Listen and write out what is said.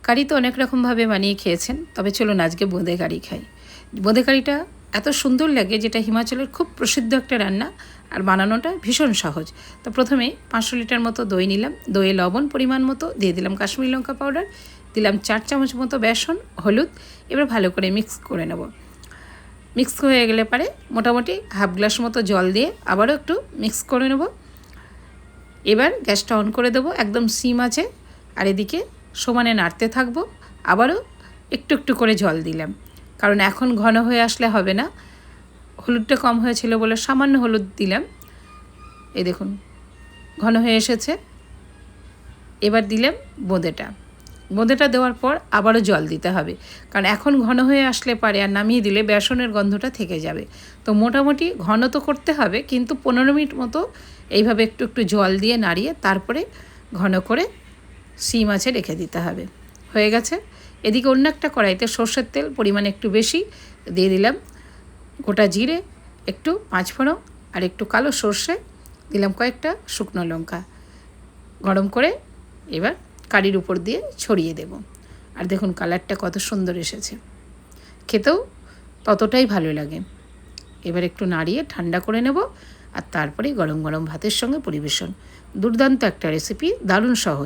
কারি তো অনেক রকমভাবে বানিয়ে খেয়েছেন, তবে চলুন আজকে বোঁদে কারি খাই। বোঁদে কারিটা এত সুন্দর লাগে, যেটা হিমাচলের খুব প্রসিদ্ধ একটা রান্না, আর বানানোটা ভীষণ সহজ। তো প্রথমে 500 লিটার মতো দই নিলাম। দইয়ে লবণ পরিমাণ মতো দিয়ে দিলাম, কাশ্মীরি লঙ্কা পাউডার দিলাম, 4 চামচ মতো বেসন, হলুদ। এবার ভালো করে মিক্স করে নেব। মিক্স হয়ে গেলে পরে মোটামুটি হাফ গ্লাস মতো জল দিয়ে আবারও একটু মিক্স করে নেব। এবার গ্যাসটা অন করে দেবো একদম সিম আছে, আর এদিকে সমানে নাড়তে থাকবো। আবারও একটু একটু করে জল দিলাম, কারণ এখন ঘন হয়ে আসলে হবে না। হলুদটা কম হয়েছিল বলে সামান্য হলুদ দিলাম। এই দেখুন ঘন হয়ে এসেছে। এবার দিলাম বোঁদেটা দেওয়ার পর আবারও জল দিতে হবে, কারণ এখন ঘন হয়ে আসলে পারে আর নামিয়ে দিলে বেসনের গন্ধটা থেকে যাবে। তো মোটামুটি ঘন তো করতে হবে, কিন্তু 15 মিনিট মতো এইভাবে একটু একটু জল দিয়ে নাড়িয়ে তারপরে ঘন করে সিম আছে রেখে দিতে হবে। হয়ে গেছে। এদিকে অন্য একটা কড়াইতে সর্ষের তেল পরিমাণে একটু বেশি দিয়ে দিলাম, গোটা জিরে, একটু পাঁচফোড়ন আর একটু কালো সর্ষে দিলাম, কয়েকটা শুকনো লঙ্কা গরম করে এবার কারির উপর দিয়ে ছড়িয়ে দেব। আর দেখুন কালারটা কত সুন্দর এসেছে, খেতেও ততটাই ভালো লাগে। এবার একটু নাড়িয়ে ঠান্ডা করে নেব, আর তারপরে গরম গরম ভাতের সঙ্গে পরিবেশন। দুর্দান্ত একটা রেসিপি, দারুণ সহজ।